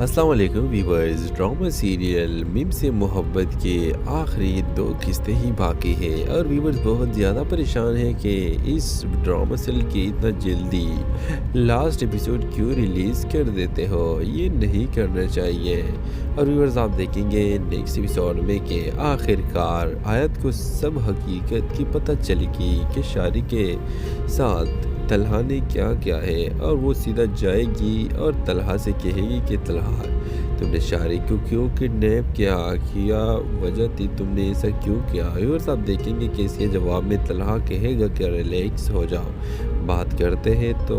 السلام علیکم viewers, drama serial میم سے محبت کے آخری 2 قسطیں ہی باقی ہے اور ویورز بہت زیادہ پریشان ہیں کہ اس ڈرامہ سیریل کی اتنا جلدی لاسٹ ایپیسوڈ کیوں ریلیز کر دیتے ہو، یہ نہیں کرنا چاہیے۔ اور ویورز آپ دیکھیں گے نیکسٹ ایپیسوڈ میں کہ آخر کار آیت کو سب حقیقت کی پتہ چلے گی کہ شاری کے ساتھ طلحہ نے کیا کیا ہے، اور وہ سیدھا جائے گی اور طلحہ سے کہے گی کہ طلحہ تم نے شاری کو کیوں کڈنیپ کیا وجہ تھی تم نے ایسا کیوں کیا۔ اور آپ دیکھیں گے کہ اس کے جواب میں طلحہ کہے گا کہ ریلیکس ہو جاؤ، بات کرتے ہیں تو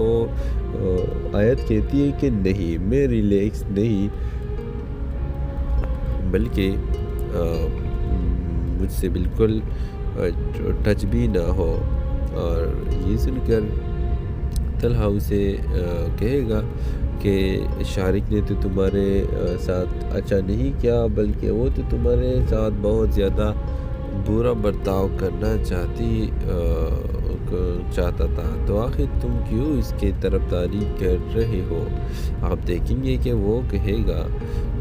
آیت کہتی ہے کہ نہیں، میں ریلیکس نہیں بلکہ مجھ سے بالکل ٹچ بھی نہ ہو۔ اور یہ سن کر طلحہ اسے کہے گا کہ شارق نے تو تمہارے ساتھ اچھا نہیں کیا، بلکہ وہ تو تمہارے ساتھ بہت زیادہ برا برتاؤ کرنا چاہتا تھا، تو آخر تم کیوں اس کے طرفداری کر رہے ہو۔ آپ دیکھیں گے کہ وہ کہے گا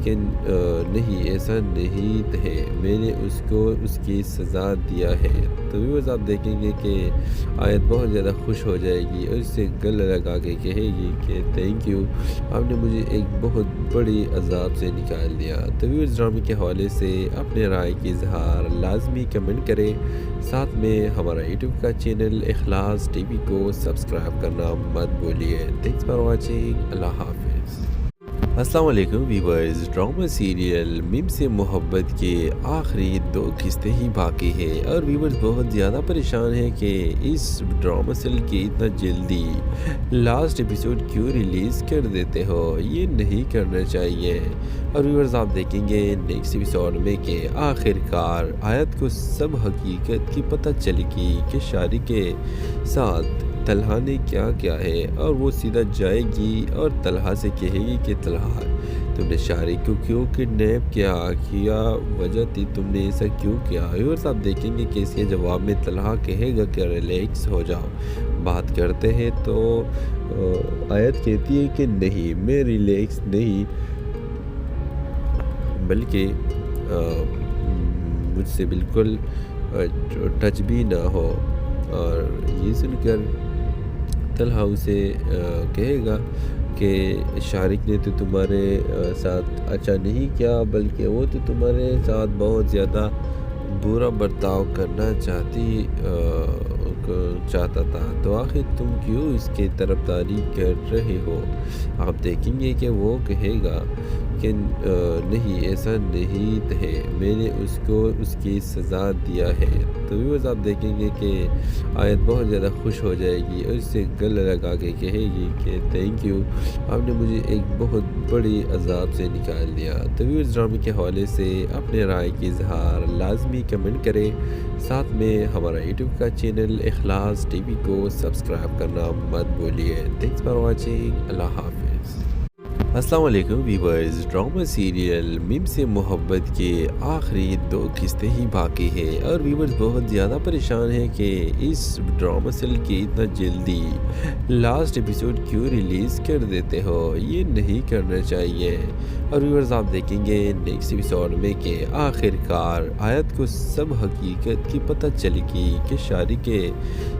کہ نہیں، ایسا نہیں ہے، میں نے اس کو اس کی سزا دیا ہے۔ تو ویورز آپ دیکھیں گے کہ آیت بہت زیادہ خوش ہو جائے گی اور اس سے گلے لگا کے کہے گی کہ تھینک یو، آپ نے مجھے ایک بہت بڑی عذاب سے نکال دیا۔ تو ویورز ڈرامے کے حوالے سے اپنے رائے کی اظہار لازمی کمنٹ کریں، ساتھ میں ہمارا یوٹیوب کا چینل اخلاص ٹی وی کو سبسکرائب کرنا مت بھولیے۔ تھینکس فار واچنگ، اللہ حافظ۔ السلام علیکم ویورز، ڈرامہ سیریل میم سے محبت کے آخری 2 قسطیں ہی باقی ہے اور ویورز بہت زیادہ پریشان ہیں کہ اس ڈرامہ سیریل کی اتنا جلدی لاسٹ ایپیسوڈ کیوں ریلیز کر دیتے ہو، یہ نہیں کرنا چاہیے۔ اور ویورز آپ دیکھیں گے نیکسٹ ایپیسوڈ میں کہ آخر کار آیت کو سب حقیقت کی پتہ چلے گی کہ شاری کے ساتھ طلحہ نے کیا کیا ہے، اور وہ سیدھا جائے گی اور طلحہ سے کہے گی کہ طلحہ تم نے شاری کو کیوں کڈنیپ کیا وجہ تھی تم نے ایسا کیوں کیا۔ اور آپ دیکھیں گے کہ اس کے جواب میں طلحہ کہے گا کہ ریلیکس ہو جاؤ، بات کرتے ہیں تو آیت کہتی ہے کہ نہیں، میں ریلیکس نہیں بلکہ مجھ سے بالکل ٹچ بھی نہ ہو۔ اور یہ سن کر طلحہ اسے کہے گا کہ شارق نے تو تمہارے ساتھ اچھا نہیں کیا، بلکہ وہ تو تمہارے ساتھ بہت زیادہ برا برتاؤ کرنا چاہتا تھا، تو آخر تم کیوں اس کے طرفداری کر رہے ہو۔ آپ دیکھیں گے کہ وہ کہے گا کہ نہیں، ایسا نہیں ہے، میں نے اس کو اس کی سزا دیا ہے۔ تو ویورز آپ دیکھیں گے کہ آیت بہت زیادہ خوش ہو جائے گی اور اس سے گلے لگا کے کہے گی کہ تھینک یو، آپ نے مجھے ایک بہت بڑی عذاب سے نکال دیا۔ تو ویورز ڈرامے کے حوالے سے اپنے رائے کی اظہار لازمی کمنٹ کریں، ساتھ میں ہمارا یوٹیوب کا چینل اخلاص ٹی وی کو سبسکرائب کرنا مت بھولیے۔ تھینکس فار واچنگ، اللہ حافظ۔ السلام علیکم ویورز، ڈرامہ سیریل میم سے محبت کے آخری 2 قسطیں ہی باقی ہے اور ویورز بہت زیادہ پریشان ہیں کہ اس ڈرامہ سیریل کی اتنا جلدی لاسٹ ایپیسوڈ کیوں ریلیز کر دیتے ہو، یہ نہیں کرنا چاہیے۔ اور ویورز آپ دیکھیں گے نیکسٹ ایپیسوڈ میں کہ آخر کار آیت کو سب حقیقت کی پتہ چلے گی کہ شاری کے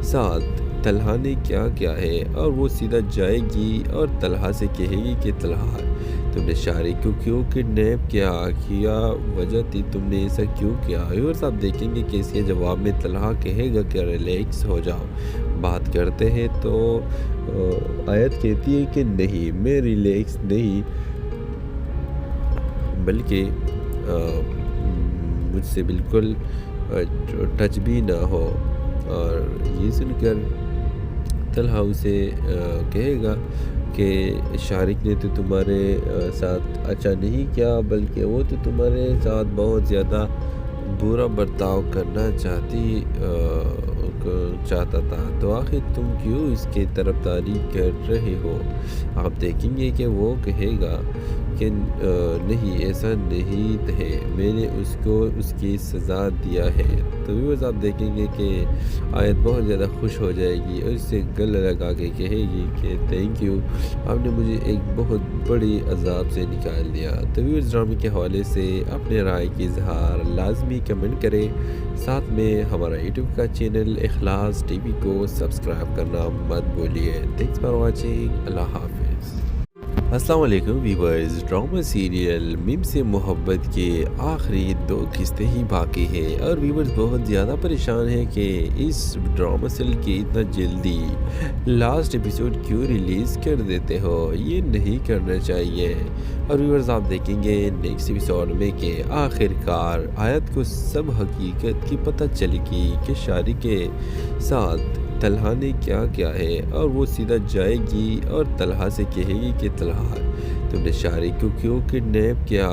ساتھ طلحہ نے کیا کیا ہے، اور وہ سیدھا جائے گی اور طلحہ سے کہے گی کہ طلحہ تم نے شاری کو کیوں کڈنیپ کیا وجہ تھی تم نے ایسا کیوں کیا۔ اور آپ دیکھیں گے کہ اس کے جواب میں طلحہ کہے گا کہ ریلیکس ہو جاؤ، بات کرتے ہیں تو آیت کہتی ہے کہ نہیں، میں ریلیکس نہیں بلکہ مجھ سے بالکل ٹچ بھی نہ ہو۔ اور یہ سن کر طلحہ اسے کہے گا کہ شارق نے تو تمہارے ساتھ اچھا نہیں کیا، بلکہ وہ تو تمہارے ساتھ بہت زیادہ برا برتاؤ کرنا چاہتا تھا، تو آخر تم کیوں اس کے طرفداری کر رہے ہو۔ آپ دیکھیں گے کہ وہ کہے گا کہ نہیں ایسا نہیں ہے، میں نے اس کو اس کی سزا دیا ہے۔ تو ویورز آپ دیکھیں گے کہ آیت بہت زیادہ خوش ہو جائے گی اور اس سے گلے لگا کے کہے گی کہ تھینک یو، آپ نے مجھے ایک بہت بڑی عذاب سے نکال دیا۔ تو ویورز ڈرامے کے حوالے سے اپنے رائے کی اظہار لازمی کمنٹ کریں، ساتھ میں ہمارا یوٹیوب کا چینل اخلاص ٹی وی کو سبسکرائب کرنا مت بھولیے۔ تھینکس فار واچنگ، اللہ حافظ۔ السلام علیکم ویورز، ڈرامہ سیریل میم سے محبت کے آخری 2 قسطیں ہی باقی ہیں اور ویورز بہت زیادہ پریشان ہیں کہ اس ڈرامہ سیریل کی اتنا جلدی لاسٹ ایپیسوڈ کیوں ریلیز کر دیتے ہو، یہ نہیں کرنا چاہیے۔ اور ویورز آپ دیکھیں گے نیکسٹ ایپیسوڈ میں کہ آخر کار آیت کو سب حقیقت کی پتہ چلے گی کہ شاری کے ساتھ طلحہ نے کیا کیا ہے، اور وہ سیدھا جائے گی اور طلحہ سے کہے گی کہ طلحہ تم نے شاری کو کیوں کڈنیپ کیا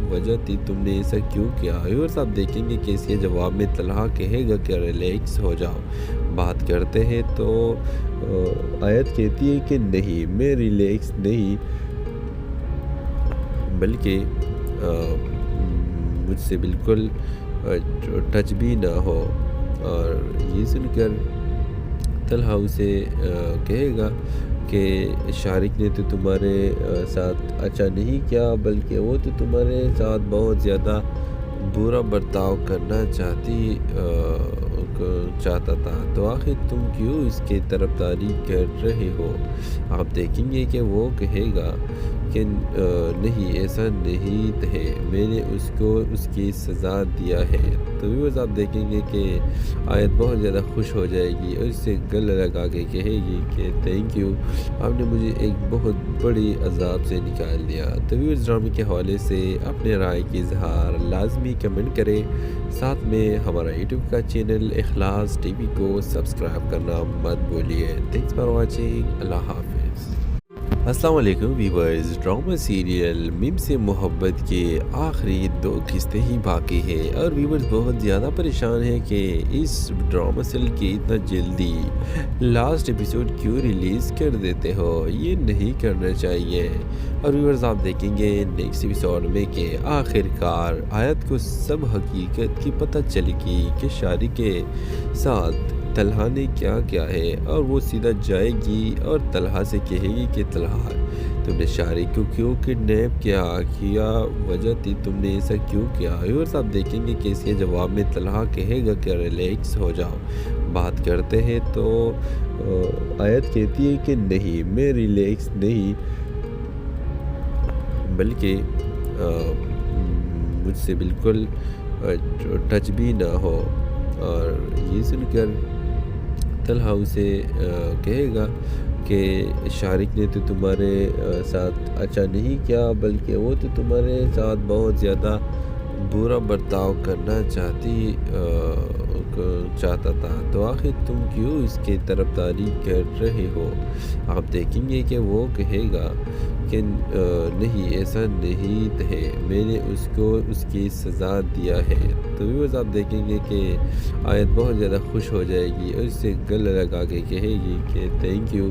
وجہ تھی تم نے ایسا کیوں کیا۔ اور آپ دیکھیں گے کہ اس کے جواب میں طلحہ کہے گا کہ ریلیکس ہو جاؤ، بات کرتے ہیں۔ تو آیت کہتی ہے کہ نہیں، میں ریلیکس نہیں، بلکہ مجھ سے بالکل ٹچ بھی نہ ہو۔ اور یہ سن کر طلحہ اسے کہے گا کہ شارق نے تو تمہارے ساتھ اچھا نہیں کیا، بلکہ وہ تو تمہارے ساتھ بہت زیادہ برا برتاؤ کرنا چاہتا تھا، تو آخر تم کیوں اس کی طرفداری کر رہے ہو۔ آپ دیکھیں گے کہ وہ کہے گا کہ نہیں ایسا نہیں ہے، میں نے اس کو اس کی سزا دیا ہے۔ تو ویورز آپ دیکھیں گے کہ آیت بہت زیادہ خوش ہو جائے گی اور اس سے گلے لگا کے کہے گی کہ تھینک یو، آپ نے مجھے ایک بہت بڑی عذاب سے نکال دیا۔ تو ویورز ڈرامے کے حوالے سے اپنے رائے کی اظہار لازمی کمنٹ کریں، ساتھ میں ہمارا یوٹیوب کا چینل اخلاص ٹی وی کو سبسکرائب کرنا مت بھولیے۔ تھینکس فار واچنگ، اللہ حافظ۔ السلام علیکم ویورز، ڈرامہ سیریل میم سے محبت کے آخری 2 قسطیں ہی باقی ہیں اور ویورز بہت زیادہ پریشان ہیں کہ اس ڈرامہ سیریل کی اتنا جلدی لاسٹ ایپیسوڈ کیوں ریلیز کر دیتے ہو، یہ نہیں کرنا چاہیے۔ اور ویورز آپ دیکھیں گے نیکسٹ ایپیسوڈ میں کہ آخر کار آیت کو سب حقیقت کی پتہ چلے گی کہ شاری کے ساتھ طلحہ نے کیا کیا ہے، اور وہ سیدھا جائے گی اور طلحہ سے کہے گی کہ طلحہ تم نے شاری کو کیوں کڈنیپ کیا وجہ تھی تم نے ایسا کیوں کیا۔ اور آپ دیکھیں گے کہ اس کے جواب میں طلحہ کہے گا کہ ریلیکس ہو جاؤ، بات کرتے ہیں۔ تو آیت کہتی ہے کہ نہیں، میں ریلیکس نہیں، بلکہ مجھ سے بالکل ٹچ بھی نہ ہو۔ اور یہ سن کر طلحہ اسے کہے گا کہ شارق نے تو تمہارے ساتھ اچھا نہیں کیا، بلکہ وہ تو تمہارے ساتھ بہت زیادہ برا برتاؤ کرنا چاہتا تھا، تو آخر تم کیوں اس کی طرفداری کر رہے ہو۔ آپ دیکھیں گے کہ وہ کہے گا کہ نہیں ایسا نہیں ہے، میں نے اس کو اس کی سزا دیا ہے۔ تو ویورز آپ دیکھیں گے کہ آیت بہت زیادہ خوش ہو جائے گی اور اس سے گلے لگا کے کہے گی کہ تھینک یو،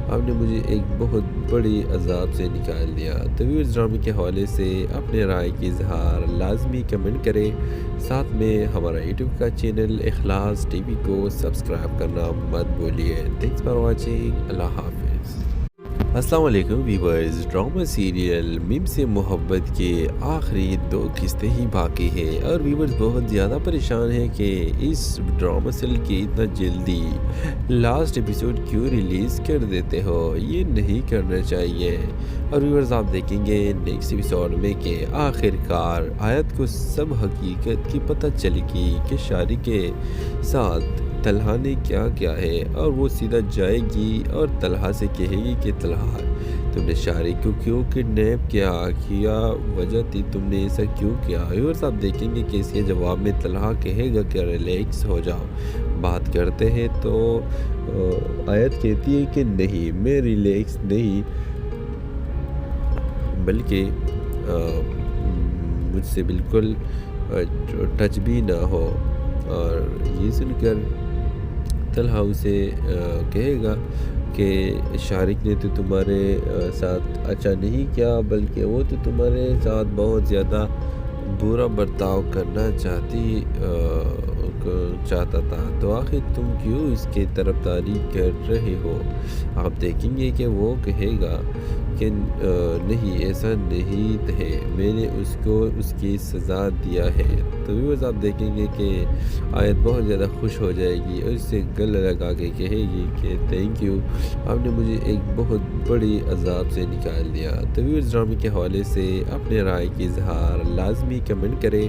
آپ نے مجھے ایک بہت بڑی عذاب سے نکال دیا۔ تو ویورز ڈرامے کے حوالے سے اپنے رائے کی اظہار لازمی کمنٹ کریں، ساتھ میں ہمارا یوٹیوب کا چینل اخلاص ٹی وی کو سبسکرائب کرنا مت بھولیے۔ تھینکس فار واچنگ، اللہ حافظ۔ السلام علیکم ویورز، ڈرامہ سیریل میم سے محبت کے آخری 2 قسطیں ہی باقی ہیں اور ویورز بہت زیادہ پریشان ہیں کہ اس ڈرامہ سیریل کی اتنا جلدی لاسٹ ایپیسوڈ کیوں ریلیز کر دیتے ہو، یہ نہیں کرنا چاہیے۔ اور ویورز آپ دیکھیں گے نیکسٹ ایپیسوڈ میں کہ آخر کار آیت کو سب حقیقت کی پتہ چلے گی کہ شاری کے ساتھ طلحہ نے کیا کیا ہے، اور وہ سیدھا جائے گی اور طلحہ سے کہے گی کہ طلحہ تم نے شاری کو کیوں کڈنیپ کیا وجہ تھی تم نے ایسا کیوں کیا۔ اور آپ دیکھیں گے کہ اس کے جواب میں طلحہ کہے گا کہ ریلیکس ہو جاؤ، بات کرتے ہیں۔ تو آیت کہتی ہے کہ نہیں، میں ریلیکس نہیں، بلکہ مجھ سے بالکل ٹچ بھی نہ ہو۔ اور یہ سن کر طلحہ اسے کہے گا کہ شارق نے تو تمہارے ساتھ اچھا نہیں کیا، بلکہ وہ تو تمہارے ساتھ بہت زیادہ برا برتاؤ کرنا چاہتا تھا، تو آخر تم کیوں اس کی طرفداری کر رہے ہو؟ آپ دیکھیں گے کہ وہ کہے گا کہ نہیں، ایسا نہیں ہے، میں نے اس کو اس کی سزا دیا ہے۔ تو ویورز آپ دیکھیں گے کہ آیت بہت زیادہ خوش ہو جائے گی اور اس سے گلہ لگا کے کہے گی کہ تھینک یو، آپ نے مجھے ایک بہت بڑی عذاب سے نکال دیا۔ تو ویورز ڈرامے کے حوالے سے اپنے رائے کی اظہار لازمی کمنٹ کریں،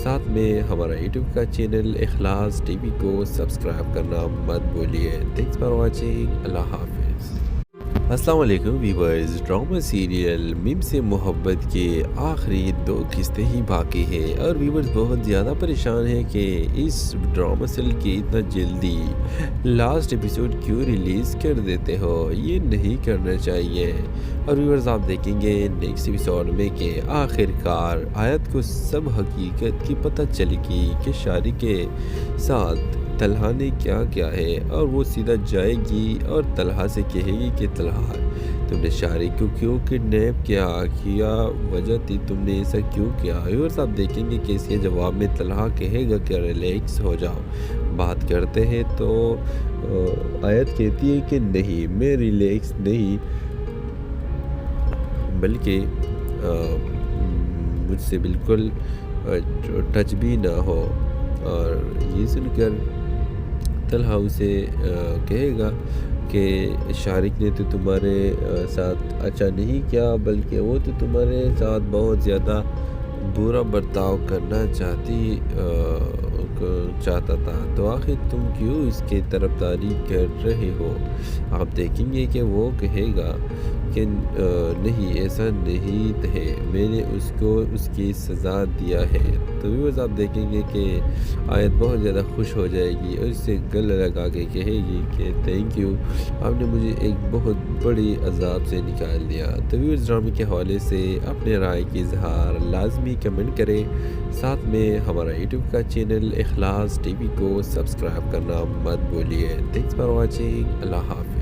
ساتھ میں ہمارا یوٹیوب کا چینل اخلاص ٹی وی کو سبسکرائب کرنا مت بھولیے۔ تھینکس فار واچنگ، اللہ حافظ۔ السلام علیکم ویورز، ڈرامہ سیریل میم سے محبت کے آخری 2 قسطیں ہی باقی ہیں، اور ویورز بہت زیادہ پریشان ہیں کہ اس ڈرامہ سیریل کی اتنا جلدی لاسٹ ایپیسوڈ کیوں ریلیز کر دیتے ہو، یہ نہیں کرنا چاہیے۔ اور ویورز آپ دیکھیں گے نیکسٹ ایپیسوڈ میں کہ آخر کار آیت کو سب حقیقت کی پتہ چلے گی کہ شارق کے ساتھ طلحہ نے کیا کیا ہے، اور وہ سیدھا جائے گی اور طلحہ سے کہے گی کہ طلحہ، تم نے شارق کو کیوں کڈنیپ کیا وجہ تھی، تم نے ایسا کیوں کیا؟ اور آپ دیکھیں گے کہ اس کے جواب میں طلحہ کہے گا کہ ریلیکس ہو جاؤ، بات کرتے ہیں۔ تو آیت کہتی ہے کہ نہیں، میں ریلیکس نہیں، بلکہ مجھ سے بالکل ٹچ بھی نہ ہو۔ اور یہ سن کر طلحہ اسے کہے گا کہ شارق نے تو تمہارے ساتھ اچھا نہیں کیا، بلکہ وہ تو تمہارے ساتھ بہت زیادہ برا برتاؤ کرنا چاہتا تھا، تو آخر تم کیوں اس کی طرفداری کر رہے ہو؟ آپ دیکھیں گے کہ وہ کہے گا کہ نہیں، ایسا نہیں ہے، میں نے اس کو اس کی سزا دیا ہے۔ تو ویورز آپ دیکھیں گے کہ آیت بہت زیادہ خوش ہو جائے گی اور اس سے گلہ لگا کے کہے گی کہ تھینک یو، آپ نے مجھے ایک بہت بڑی عذاب سے نکال دیا۔ تو ویورز ڈرامے کے حوالے سے اپنے رائے کی اظہار لازمی کمنٹ کریں، ساتھ میں ہمارا یوٹیوب کا چینل اخلاص ٹی وی کو سبسکرائب کرنا مت بھولیے۔ تھینکس فار واچنگ، اللہ حافظ۔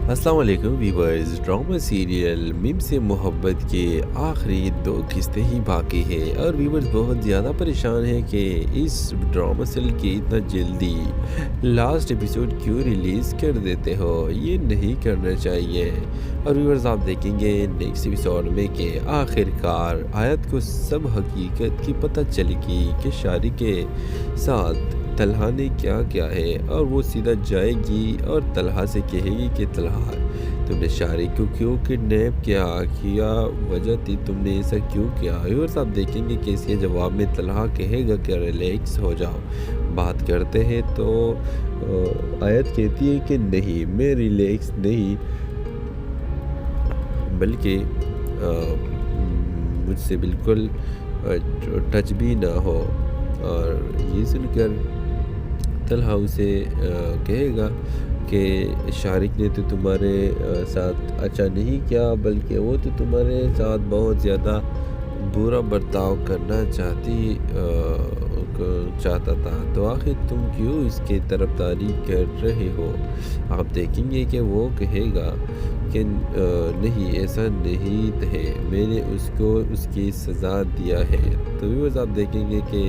السلام علیکم ویورز، ڈرامہ سیریل میم سے محبت کے آخری 2 قسطیں ہی باقی ہیں، اور ویورز بہت زیادہ پریشان ہیں کہ اس ڈرامہ سیریل کی اتنا جلدی لاسٹ ایپیسوڈ کیوں ریلیز کر دیتے ہو، یہ نہیں کرنا چاہیے۔ اور ویورز آپ دیکھیں گے نیکسٹ ایپیسوڈ میں کہ آخر کار آیت کو سب حقیقت کی پتہ چلے گی کہ شارق کے ساتھ طلحہ نے کیا کیا ہے، اور وہ سیدھا جائے گی اور طلحہ سے کہے گی کہ طلحہ، تم نے شارق کو کیوں کڈنیپ کیا وجہ تھی، تم نے ایسا کیوں کیا؟ اور آپ دیکھیں گے کہ اس کے جواب میں طلحہ کہے گا کہ ریلیکس ہو جاؤ، بات کرتے ہیں۔ تو آیت کہتی ہے کہ نہیں، میں ریلیکس نہیں، بلکہ مجھ سے بالکل ٹچ بھی نہ ہو۔ اور یہ سن کر طلحہ اسے کہے گا کہ شارق نے تو تمہارے ساتھ اچھا نہیں کیا، بلکہ وہ تو تمہارے ساتھ بہت زیادہ برا برتاؤ کرنا چاہتا تھا، تو آخر تم کیوں اس کی طرفداری کر رہے ہو؟ آپ دیکھیں گے کہ وہ کہے گا کہ نہیں، ایسا نہیں ہے، میں نے اس کو اس کی سزا دیا ہے۔ تو ویورز آپ دیکھیں گے کہ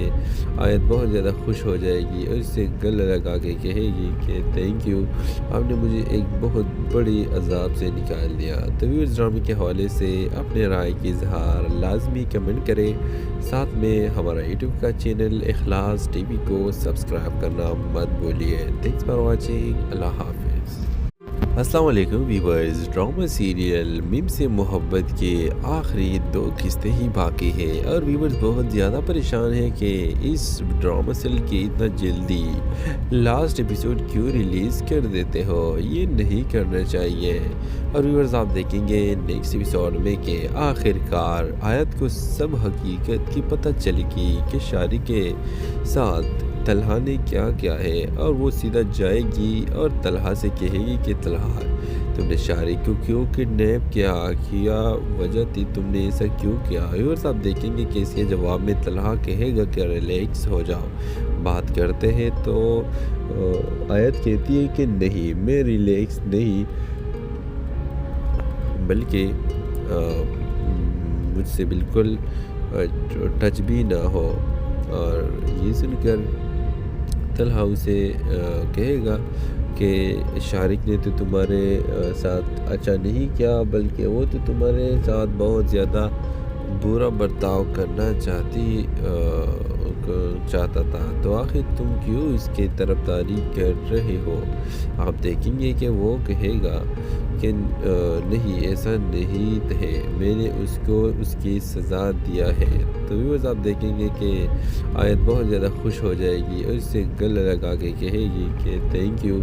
آیت بہت زیادہ خوش ہو جائے گی اور اس سے گلہ لگا کے کہے گی کہ تھینک یو، آپ نے مجھے ایک بہت بڑی عذاب سے نکال دیا۔ تو ویورز ڈرامے کے حوالے سے اپنے رائے کی اظہار لازمی کمنٹ کریں، ساتھ میں ہمارا یوٹیوب کا چینل اخلاص ٹی وی کو سبسکرائب کرنا مت بھولیے۔ تھینکس فار واچنگ، اللہ حافظ۔ السلام علیکم ویورز، ڈرامہ سیریل میم سے محبت کے آخری 2 قسطیں ہی باقی ہیں، اور ویورز بہت زیادہ پریشان ہیں کہ اس ڈرامہ سیریل کی اتنا جلدی لاسٹ ایپیسوڈ کیوں ریلیز کر دیتے ہو، یہ نہیں کرنا چاہیے۔ اور ویورز آپ دیکھیں گے نیکسٹ ایپیسوڈ میں کہ آخر کار آیت کو سب حقیقت کی پتہ چلے گی کہ شارق کے ساتھ طلحہ نے کیا کیا ہے، اور وہ سیدھا جائے گی اور طلحہ سے کہے گی کہ طلحہ، تم نے شارق کو کیوں کڈنیپ کیا وجہ تھی، تم نے ایسا کیوں کیا؟ اور آپ دیکھیں گے کہ اس کے جواب میں طلحہ کہے گا کہ ریلیکس ہو جاؤ، بات کرتے ہیں تو آیت کہتی ہے کہ نہیں، میں ریلیکس نہیں بلکہ مجھ سے بالکل ٹچ بھی نہ ہو۔ اور یہ سن کر طلحہ اسے کہے گا کہ شارق نے تو تمہارے ساتھ اچھا نہیں کیا، بلکہ وہ تو تمہارے ساتھ بہت زیادہ برا برتاؤ کرنا چاہتا تھا، تو آخر تم کیوں اس کی طرفداری کر رہے ہو؟ آپ دیکھیں گے کہ وہ کہے گا کہ نہیں، ایسا نہیں ہے، میں نے اس کو اس کی سزا دیا ہے۔ تو ویورز آپ دیکھیں گے کہ آیت بہت زیادہ خوش ہو جائے گی اور اس سے گلے لگا کے کہے گی کہ تھینک یو،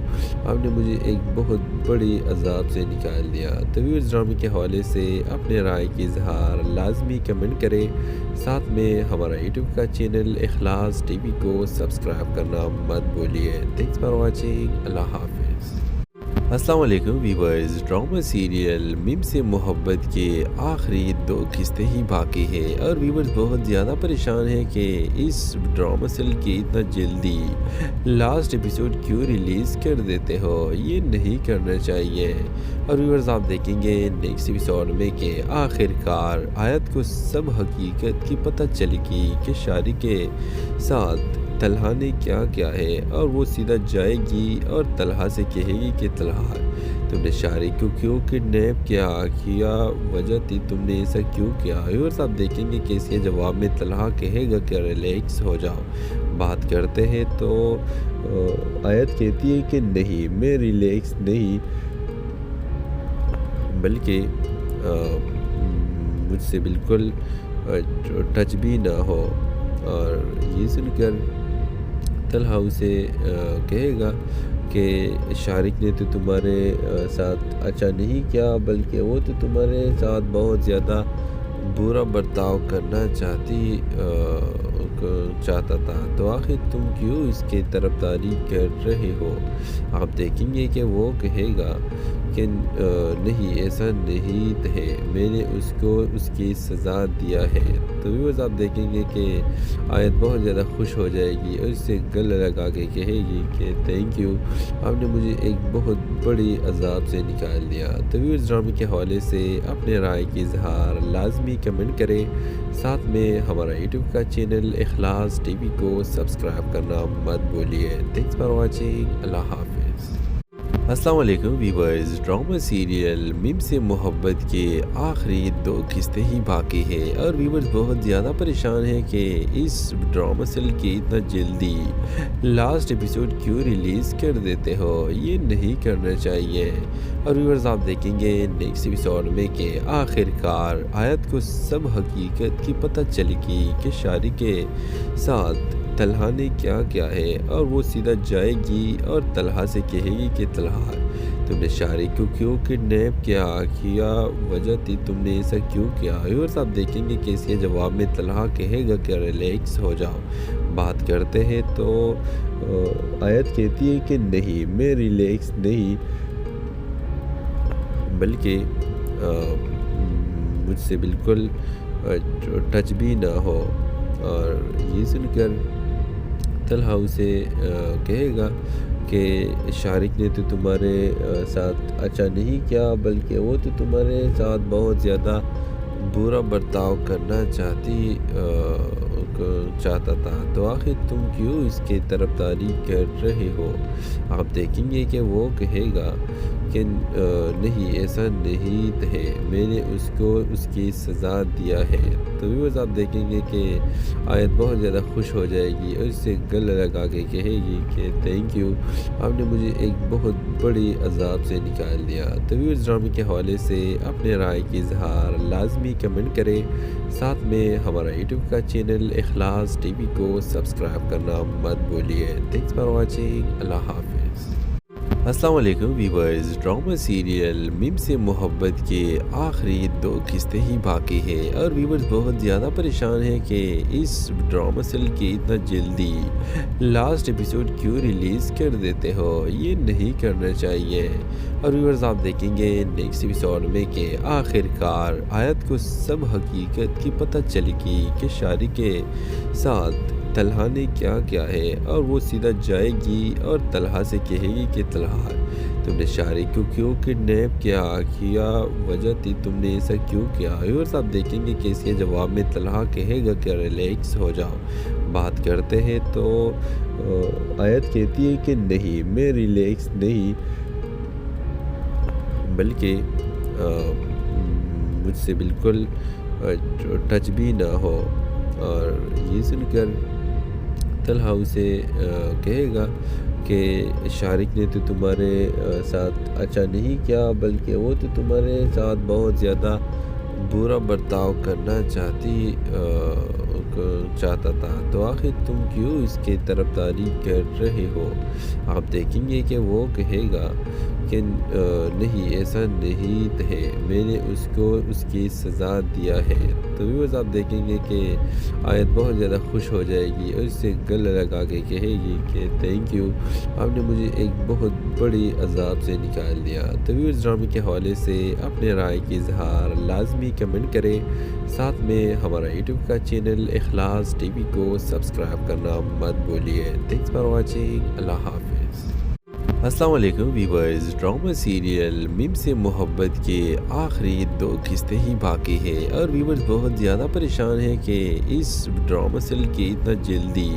آپ نے مجھے ایک بہت بڑی عذاب سے نکال دیا۔ تو ویورز ڈرامے کے حوالے سے اپنے رائے کی اظہار لازمی کمنٹ کریں، ساتھ میں ہمارا یوٹیوب کا چینل اخلاص ٹی وی کو سبسکرائب کرنا مت بھولیے۔ تھینکس فار واچنگ، اللہ حافظ۔ السلام علیکم ویورز، ڈرامہ سیریل میم سے محبت کے آخری 2 قسطیں ہی باقی ہیں اور ویورز بہت زیادہ پریشان ہیں کہ اس ڈرامہ سیریل کی اتنا جلدی لاسٹ ایپیسوڈ کیوں ریلیز کر دیتے ہو، یہ نہیں کرنا چاہیے۔ اور ویورز آپ دیکھیں گے نیکسٹ ایپیسوڈ میں کہ آخر کار آیت کو سب حقیقت کی پتہ چلے گی کہ شارق کے ساتھ طلحہ نے کیا کیا ہے، اور وہ سیدھا جائے گی اور طلحہ سے کہے گی کہ طلحہ، تم نے شارق کو کیوں کڈنیپ کیا وجہ تھی، تم نے ایسا کیوں کیا؟ ویورز آپ دیکھیں گے کہ اس کے جواب میں طلحہ کہے گا کہ ریلیکس ہو جاؤ۔ بات کرتے ہیں تو آیت کہتی ہے کہ نہیں، میں ریلیکس نہیں بلکہ مجھ سے بالکل ٹچ بھی نہ ہو۔ اور یہ سن کر طلحہ اسے کہے گا کہ شارق نے تو تمہارے ساتھ اچھا نہیں کیا، بلکہ وہ تو تمہارے ساتھ بہت زیادہ برا برتاؤ کرنا چاہتا تھا، تو آخر تم کیوں اس کی طرفداری کر رہے ہو؟ آپ دیکھیں گے کہ وہ کہے گا کہ نہیں، ایسا نہیں ہے، میں نے اس کو اس کی سزا دیا ہے۔ تو ویورز آپ دیکھیں گے کہ آیت بہت زیادہ خوش ہو جائے گی اور اس سے گلے لگا کے کہے گی کہ تھینک یو، آپ نے مجھے ایک بہت بڑی عذاب سے نکال دیا۔ تو ویورز ڈرامے کے حوالے سے اپنے رائے کی اظہار لازمی کمنٹ کریں، ساتھ میں ہمارا یوٹیوب کا چینل اخلاص ٹی وی کو سبسکرائب کرنا مت بھولیے۔ تھینکس فار واچنگ، اللہ حافظ۔ السلام علیکم ویورز، ڈرامہ سیریل میم سے محبت کے آخری 2 قسطیں ہی باقی ہیں اور ویورز بہت زیادہ پریشان ہیں کہ اس ڈرامہ سیریل کی اتنا جلدی لاسٹ ایپیسوڈ کیوں ریلیز کر دیتے ہو، یہ نہیں کرنا چاہیے۔ اور ویورز آپ دیکھیں گے نیکسٹ ایپیسوڈ میں کہ آخر کار آیت کو سب حقیقت کی پتہ چلے گی کہ شارق کے ساتھ طلحہ نے کیا کیا ہے، اور وہ سیدھا جائے گی اور طلحہ سے کہے گی کہ طلحہ، تم نے شارق کو کیوں کڈنیپ کیا وجہ تھی، تم نے ایسا کیوں کیا؟ ویورز آپ دیکھیں گے کہ اس کے جواب میں طلحہ کہے گا کہ ریلیکس ہو جاؤ۔ بات کرتے ہیں تو آیت کہتی ہے کہ نہیں، میں ریلیکس نہیں بلکہ مجھ سے بالکل ٹچ بھی نہ ہو۔ اور یہ سن کر طلحہ اسے کہے گا کہ شارق نے تو تمہارے ساتھ اچھا نہیں کیا، بلکہ وہ تو تمہارے ساتھ بہت زیادہ برا برتاؤ کرنا چاہتا تھا، تو آخر تم کیوں اس کی طرفداری کر رہے ہو؟ آپ دیکھیں گے کہ وہ کہے گا کہ نہیں، ایسا نہیں ہے، میں نے اس کو اس کی سزا دیا ہے۔ تو ویورز آپ دیکھیں گے کہ آیت بہت زیادہ خوش ہو جائے گی اور اس سے گلے لگا کے کہے گی کہ تھینک یو، آپ نے مجھے ایک بہت بڑی عذاب سے نکال دیا۔ تو ویورز ڈرامے کے حوالے سے اپنے رائے کی اظہار لازمی کمنٹ کریں، ساتھ میں ہمارا یوٹیوب کا چینل اخلاص ٹی وی کو سبسکرائب کرنا مت بھولیے۔ تھینکس فار واچنگ، اللہ حافظ۔ السلام علیکم ویورز، ڈرامہ سیریل میم سے محبت کے آخری 2 قسطیں ہی باقی ہیں اور ویورز بہت زیادہ پریشان ہیں کہ اس ڈرامہ سیریل کی اتنا جلدی لاسٹ ایپیسوڈ کیوں ریلیز کر دیتے ہو، یہ نہیں کرنا چاہیے۔ اور ویورز آپ دیکھیں گے نیکسٹ ایپیسوڈ میں کہ آخر کار آیت کو سب حقیقت کی پتہ چلے گی کہ شارق کے ساتھ طلحہ نے کیا کیا ہے، اور وہ سیدھا جائے گی اور طلحہ سے کہے گی کہ طلحہ تم نے شارق کو کیوں کڈنیپ کیا وجہ تھی تم نے ایسا کیوں کیا۔ اور آپ دیکھیں گے کہ اس کے جواب میں طلحہ کہے گا کہ ریلیکس ہو جاؤ، بات کرتے ہیں تو آیت کہتی ہے کہ نہیں، میں ریلیکس نہیں، بلکہ مجھ سے بالکل ٹچ بھی نہ ہو۔ اور یہ سن کر طلحہ اسے کہے گا کہ شارق نے تو تمہارے ساتھ اچھا نہیں کیا، بلکہ وہ تو تمہارے ساتھ بہت زیادہ برا برتاؤ کرنا چاہتا تھا، تو آخر تم کیوں اس کی طرفداری کر رہے ہو۔ آپ دیکھیں گے کہ وہ کہے گا کہ نہیں، ایسا نہیں ہے، میں نے اس کو اس کی سزا دیا ہے۔ تو ویورز آپ دیکھیں گے کہ آیت بہت زیادہ خوش ہو جائے گی اور اس سے گلے لگا کے کہے گی کہ تھینک یو، آپ نے مجھے ایک بہت بڑی عذاب سے نکال دیا۔ تو ویورز ڈرامے کے حوالے سے اپنے رائے کی اظہار لازمی کمنٹ کریں، ساتھ میں ہمارا یوٹیوب کا چینل اخلاص ٹی وی کو سبسکرائب کرنا مت بھولیے۔ تھینکس فار واچنگ، اللہ حافظ۔ السلام علیکم ویورز، ڈرامہ سیریل میم سے محبت کے آخری 2 قسطیں ہی باقی ہے، اور ویورز بہت زیادہ پریشان ہیں کہ اس ڈرامہ سیریل کی اتنا جلدی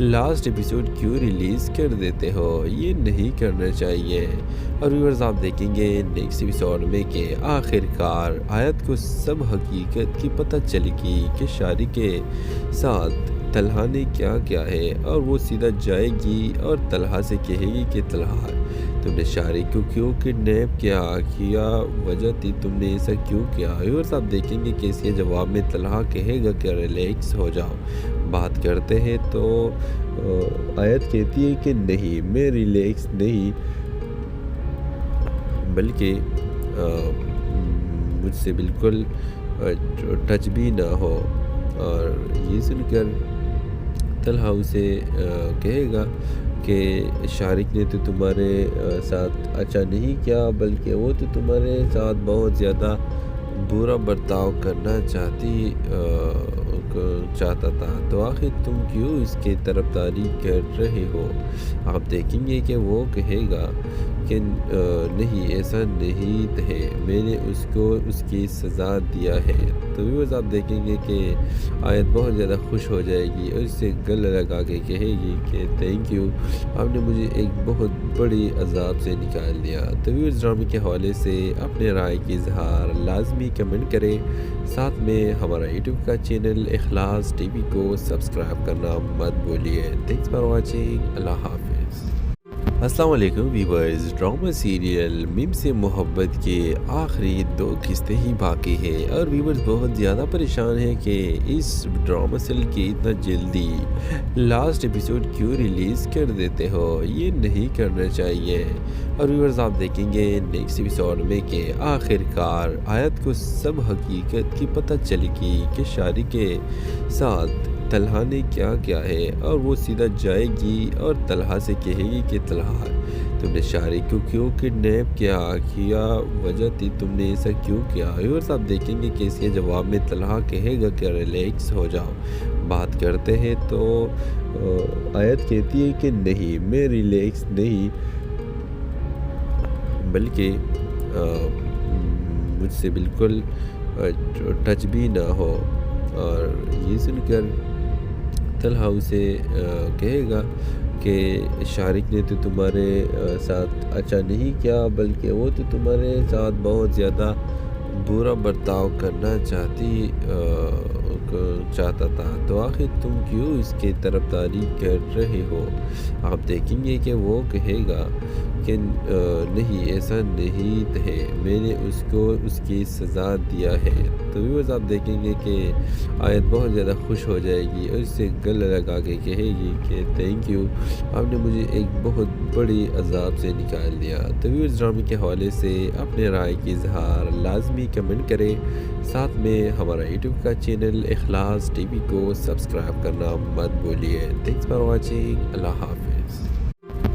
لاسٹ ایپیسوڈ کیوں ریلیز کر دیتے ہو، یہ نہیں کرنا چاہیے۔ اور ویورز آپ دیکھیں گے نیکسٹ ایپیسوڈ میں کہ آخر کار آیت کو سب حقیقت کی پتہ چلے گی کہ شارق کے ساتھ طلحہ نے کیا کیا ہے، اور وہ سیدھا جائے گی اور طلحہ سے کہے گی کہ طلحہ تم نے شارق کو کیوں کڈنیپ کیا وجہ تھی تم نے ایسا کیوں کیا۔ اور آپ دیکھیں گے کہ اس کے جواب میں طلحہ کہے گا کہ ریلیکس ہو جاؤ، بات کرتے ہیں تو آیت کہتی ہے کہ نہیں، میں ریلیکس نہیں، بلکہ مجھ سے بالکل ٹچ بھی نہ ہو۔ اور یہ سن کر طلحہ اسے کہے گا کہ شارق نے تو تمہارے ساتھ اچھا نہیں کیا، بلکہ وہ تو تمہارے ساتھ بہت زیادہ برا برتاؤ کرنا چاہتا تھا، تو آخر تم کیوں اس کی طرفداری کر رہے ہو۔ آپ دیکھیں گے کہ وہ کہے گا کہ نہیں، ایسا نہیں ہے، میں نے اس کو اس کی سزا دیا ہے۔ تو ویورز آپ دیکھیں گے کہ آیت بہت زیادہ خوش ہو جائے گی اور اس سے گلے لگا کے کہے گی کہ تھینک یو، آپ نے مجھے ایک بہت بڑی عذاب سے نکال دیا۔ تو ویورز ڈرامے کے حوالے سے اپنے رائے کی اظہار لازمی کمنٹ کریں، ساتھ میں ہمارا یوٹیوب کا چینل اخلاص ٹی وی کو سبسکرائب کرنا مت بھولیے۔ تھینکس فار واچنگ، اللہ حافظ۔ السلام علیکم ویورز، ڈرامہ سیریل میم سے محبت کے آخری 2 قسطیں ہی باقی ہے، اور ویورز بہت زیادہ پریشان ہیں کہ اس ڈرامہ سیریل کی اتنا جلدی لاسٹ ایپیسوڈ کیوں ریلیز کر دیتے ہو، یہ نہیں کرنا چاہیے۔ اور ویورز آپ دیکھیں گے نیکسٹ ایپیسوڈ میں کہ آخر کار آیت کو سب حقیقت کی پتہ چلے گی کہ شارق کے ساتھ طلحہ نے کیا کیا ہے، اور وہ سیدھا جائے گی اور طلحہ سے کہے گی کہ طلحہ تم نے شارق کو کیوں کڈنیپ کیا وجہ تھی تم نے ایسا کیوں کیا۔ اور آپ دیکھیں گے کہ اس کے جواب میں طلحہ کہے گا کہ ریلیکس ہو جاؤ، بات کرتے ہیں تو آیت کہتی ہے کہ نہیں، میں ریلیکس نہیں، بلکہ مجھ سے بالکل ٹچ بھی نہ ہو۔ اور یہ سن کر طلحہ اسے کہے گا کہ شارق نے تو تمہارے ساتھ اچھا نہیں کیا، بلکہ وہ تو تمہارے ساتھ بہت زیادہ برا برتاؤ کرنا چاہتا تھا، تو آخر تم کیوں اس کی طرفداری کر رہے ہو۔ آپ دیکھیں گے کہ وہ کہے گا کہ نہیں، ایسا نہیں ہے، میں نے اس کو اس کی سزا دیا ہے۔ تو ویورز آپ دیکھیں گے کہ آیت بہت زیادہ خوش ہو جائے گی اور اس سے گلے لگا کے کہے گی کہ تھینک یو، آپ نے مجھے ایک بہت بڑی عذاب سے نکال دیا۔ تو ویورز ڈرامے کے حوالے سے اپنے رائے کی اظہار لازمی کمنٹ کریں، ساتھ میں ہمارا یوٹیوب کا چینل اخلاص ٹی وی کو سبسکرائب کرنا مت بھولیے۔ تھینکس فار واچنگ، اللہ حافظ۔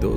2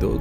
2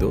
2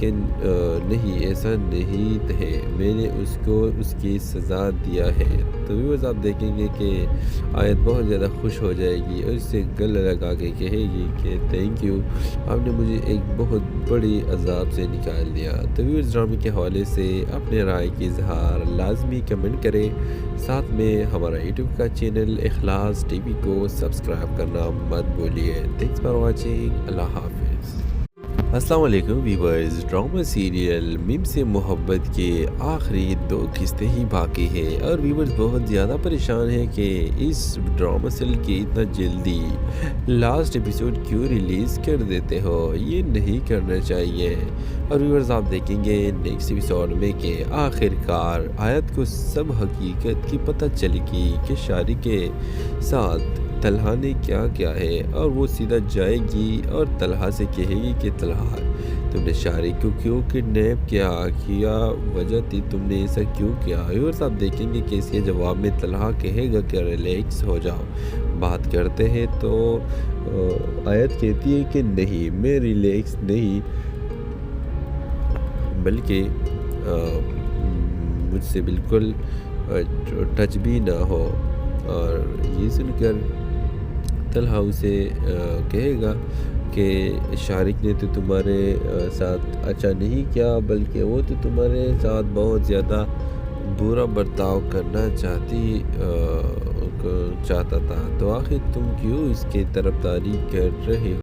کہ نہیں ایسا نہیں ہے، میں نے اس کو اس کی سزا دیا ہے۔ تو ویورز آپ دیکھیں گے کہ آیت بہت زیادہ خوش ہو جائے گی اور اس سے گلے لگا کے کہے گی کہ تھینک یو، آپ نے مجھے ایک بہت بڑی عذاب سے نکال دیا۔ تو ویورز ڈرامے کے حوالے سے اپنے رائے کی اظہار لازمی کمنٹ کریں، ساتھ میں ہمارا یوٹیوب کا چینل اخلاص ٹی وی کو سبسکرائب کرنا مت بھولیے۔ تھینکس فار واچنگ، اللہ حافظ۔ السلام علیکم ویورز، ڈرامہ سیریل میم سے محبت کے آخری 2 قسطیں ہی باقی ہیں اور ویورز بہت زیادہ پریشان ہیں کہ اس ڈرامہ سیریل کی اتنا جلدی لاسٹ ایپیسوڈ کیوں ریلیز کر دیتے ہو، یہ نہیں کرنا چاہیے۔ اور ویورز آپ دیکھیں گے نیکسٹ ایپیسوڈ میں کہ آخر کار آیت کو سب حقیقت کی پتہ چلے گی کہ شارق کے ساتھ طلحہ نے کیا کیا ہے، اور وہ سیدھا جائے گی اور طلحہ سے کہے گی کہ طلحہ تم نے شارق کو کیوں کڈنیپ کیا وجہ تھی، تم نے ایسا کیوں کیا۔ ویورز آپ دیکھیں گے کہ اس کے جواب میں طلحہ کہے گا کہ ریلیکس ہو جاؤ، بات کرتے ہیں۔ تو آیت کہتی ہے کہ نہیں، میں ریلیکس نہیں، بلکہ مجھ سے بالکل ٹچ بھی نہ ہو۔ اور یہ سن کر طلحہ اسے کہے گا کہ شارق نے تو تمہارے ساتھ اچھا نہیں کیا، بلکہ وہ تو تمہارے ساتھ بہت زیادہ برا برتاؤ کرنا چاہتا تھا، تو آخر تم کیوں اس کی طرفداری کر رہے ہو؟